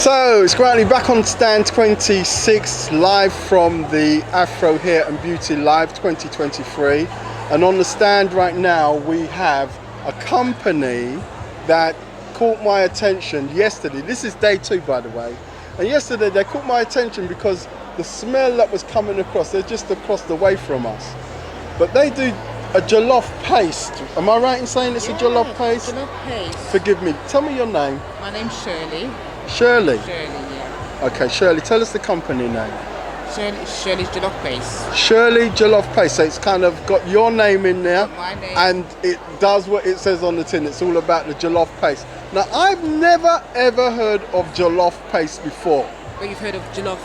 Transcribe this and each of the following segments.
So it's currently back on stand 26, live from the Afro Hair and Beauty Live 2023. And on the stand right now we have a company that caught my attention yesterday. This is day 2, by the way. And yesterday they caught my attention because the smell that was coming across, they're just across the way from us. But they do a jollof paste. Am I right in saying it's a jollof paste? Jollof paste. Forgive me. Tell me your name. My name's Shirley. Shirley? Shirley, yeah. Okay, Shirley, tell us the company name. Shirley's Jollof Paste. Shirley Jollof Paste. So it's kind of got your name in there. My name. And it does what it says on the tin. It's all about the jollof paste. Now, I've never ever heard of jollof paste before. But you've heard of jollof?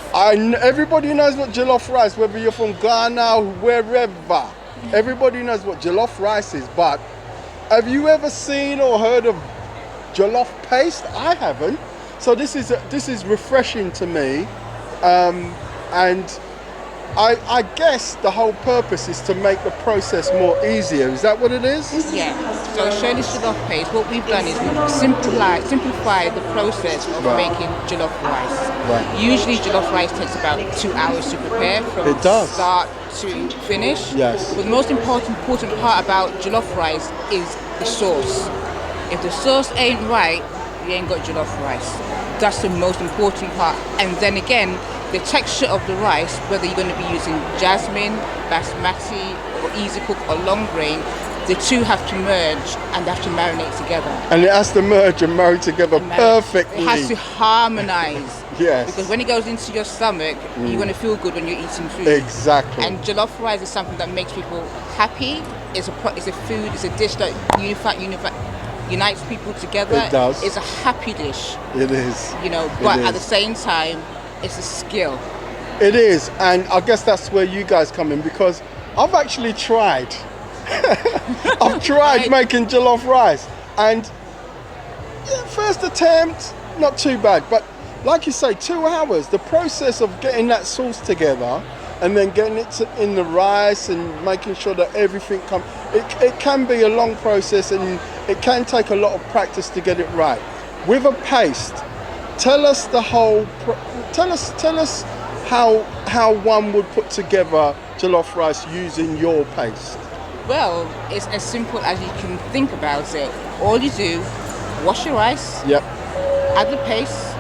Everybody knows what jollof rice, whether you're from Ghana, wherever. Everybody knows what jollof rice is. But have you ever seen or heard of jollof paste? I haven't. So this is refreshing to me, and I guess the whole purpose is to make the process more easier. Is that what it is? Yeah. So Shirley's Jollof Paste, what we've done is we've simplified the process of making jollof rice. Right. Usually jollof rice takes about 2 hours to prepare from start to finish. Yes. But the most important part about jollof rice is the sauce. If the sauce ain't right, you ain't got jollof rice. That's the most important part. And then again, the texture of the rice, whether you're going to be using jasmine, basmati, or easy cook or long grain, the two have to merge and they have to marinate together. And it has to merge and marry together perfectly. It has to harmonize. Yes. Because when it goes into your stomach, you're going to feel good when you're eating food. Exactly. And jollof rice is something that makes people happy. It's a food, it's a dish that unites people together. It does. It's a happy dish. It is. But at the same time, it's a skill. It is, and I guess that's where you guys come in, because I've actually tried. I've tried making jollof rice, and first attempt, not too bad, but like you say, 2 hours. The process of getting that sauce together and then getting it in the rice and making sure that everything comes, it can be a long process, and it can take a lot of practice to get it right. With a paste, tell us the whole. Tell us how one would put together jollof rice using your paste. Well, it's as simple as you can think about it. All you do, wash your rice. Yep. Add the paste,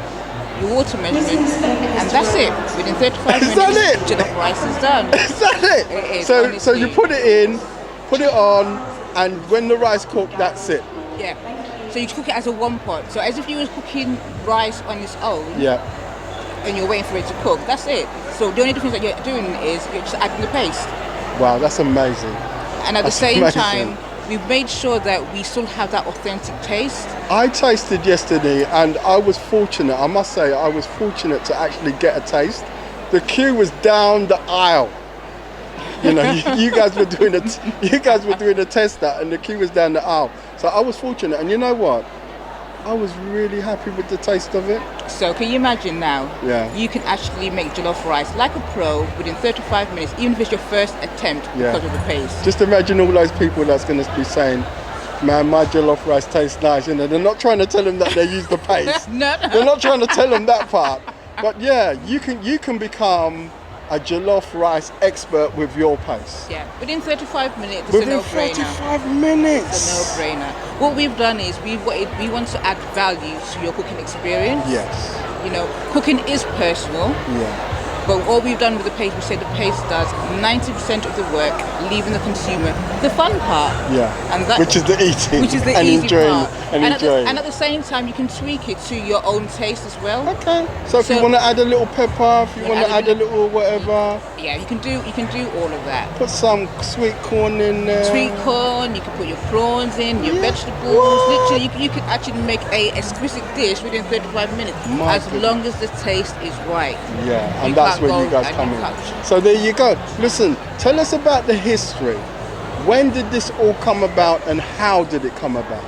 your water measurement, and that's it. Within 35 minutes, jollof rice is done. Is that it? It is. So you put it in, put it on, and when the rice cooks, that's it. Yeah. So you cook it as a one pot. So as if you were cooking rice on its own. Yeah. And you're waiting for it to cook. That's it. So the only difference that you're doing is you're just adding the paste. Wow, that's amazing. And at the same time, we've made sure that we still have that authentic taste. I tasted yesterday, and I was fortunate. I must say, I was fortunate to actually get a taste. The queue was down the aisle. You guys were doing a tester, and the queue was down the aisle. So I was fortunate, and you know what? I was really happy with the taste of it. So can you imagine now? Yeah. You can actually make jollof rice like a pro within 35 minutes, even if it's your first attempt because of the paste. Just imagine all those people that's going to be saying, man, my jollof rice tastes nice. They're not trying to tell them that they use the paste. No. They're not trying to tell them that part. But yeah, you can become a jollof rice expert with your paste. Yeah, within 35 minutes, it's within a no-brainer. 35 minutes. It's a no-brainer. What we've done is we want to add value to your cooking experience. Yes. Cooking is personal. Yeah. But all we've done with the paste, we say the paste does 90% of the work, leaving the consumer the fun part. Yeah. And that, which is the eating. Which is the and easy enjoying, part. And enjoying. And at the same time, you can tweak it to your own taste as well. Okay. So if you want to add a little pepper, if you want to add a little whatever. Yeah, you can do all of that. Put some sweet corn in there. Sweet corn. You can put your prawns in, your vegetables. Literally, you can actually make a exquisite dish within 35 minutes, as long as the taste is right. Yeah, and that's where you guys come in. So there you go. Listen, tell us about the history. When did this all come about, and how did it come about?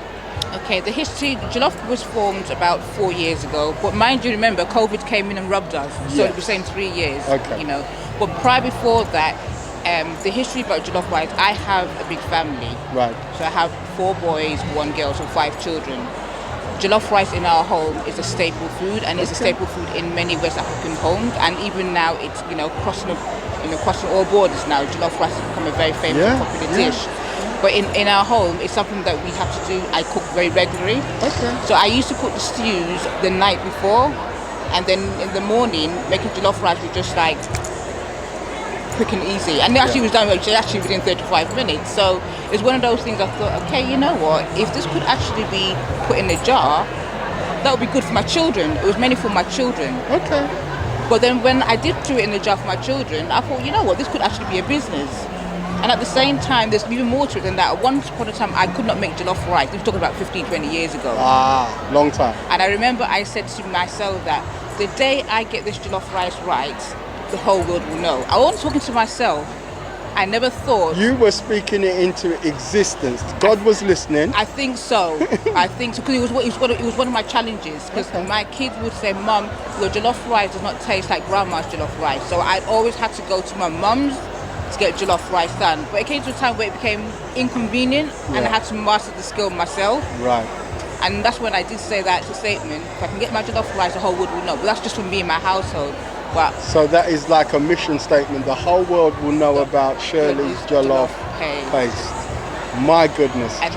Okay, the history, Jollof was formed about 4 years ago, but mind you, remember, COVID came in and robbed us, so it was the same 3 years, But prior before that, the history about Jollof Rice, I have a big family. Right. So I have 4 boys, 1 girl, so 5 children. jollof rice in our home is a staple food, and it's a staple food in many West African homes. And even now, it's crossing all borders now. Jollof rice has become a very famous and popular dish. But in our home, it's something that we have to do. I cook very regularly. Okay. So I used to cook the stews the night before, and then in the morning, making jollof rice was just like quick and easy. And it actually was done actually within 35 minutes. So it's one of those things I thought, okay, you know what? If this could actually be put in a jar, that would be good for my children. It was mainly for my children. Okay. But then when I did do it in a jar for my children, I thought, you know what? This could actually be a business. And at the same time, there's even more to it than that. At one point in time, I could not make jollof rice. This was talking about 15, 20 years ago. Ah, long time. And I remember I said to myself that the day I get this jollof rice right, the whole world will know. I wasn't talking to myself. I never thought. You were speaking it into existence. God was listening. I think so. Because it was one of my challenges. Because my kids would say, Mum, your jollof rice does not taste like grandma's jollof rice. So I'd always had to go to my mum's to get jollof rice done. But it came to a time where it became inconvenient and I had to master the skill myself. Right. And that's when I did say that statement. If I can get my jollof rice, the whole world will know. But that's just for me and my household. But so that is like a mission statement. The whole world will know about Shirley's Jollof paste. My goodness. And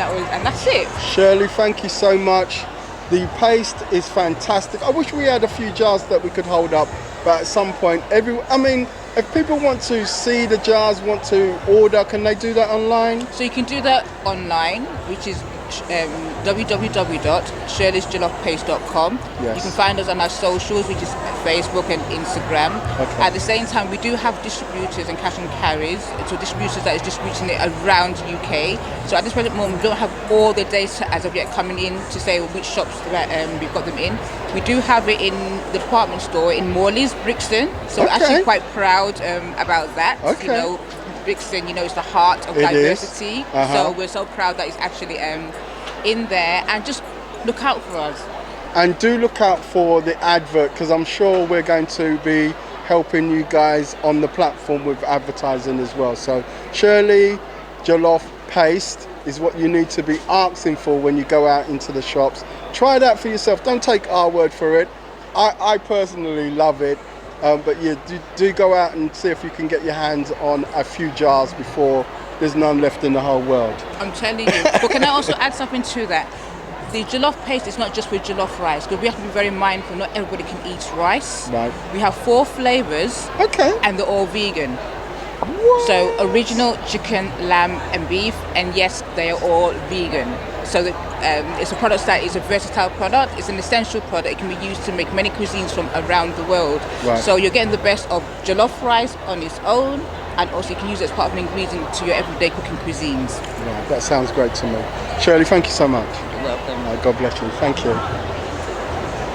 that's it. Shirley, thank you so much. The paste is fantastic. I wish we had a few jars that we could hold up, but at some point, if people want to see the jars, want to order, can they do that online? So you can do that online, which is www.shirleysjollopaste.com. Yes. You can find us on our socials, which is Facebook and Instagram. Okay. At the same time, we do have distributors and cash and carries, so distributors that is distributing it around UK. So at this present moment, we don't have all the data as of yet coming in to say which shops that we've got them in. We do have it in the department store in Morley's, Brixton. So we're actually quite proud about that. Okay. You know, Brixton, is the heart of diversity. So we're so proud that it's actually in there, and just look out for us. And do look out for the advert, because I'm sure we're going to be helping you guys on the platform with advertising as well. So Shirley Jollof Paste is what you need to be asking for when you go out into the shops. Try that for yourself. Don't take our word for it. I personally love it. But do go out and see if you can get your hands on a few jars before there's none left in the whole world. I'm telling you. But can I also add something to that? The jollof paste is not just with jollof rice, because we have to be very mindful. Not everybody can eat rice. Right. We have 4 flavors. Okay. And they're all vegan. What? So original chicken, lamb, and beef, and yes, they are all vegan. So it's a product that is a versatile product. It's an essential product. It can be used to make many cuisines from around the world. Right. So you're getting the best of jollof rice on its own, and also you can use it as part of an ingredient to your everyday cooking cuisines. Right, that sounds great to me. Shirley, thank you so much. You're welcome. God bless you. Thank you.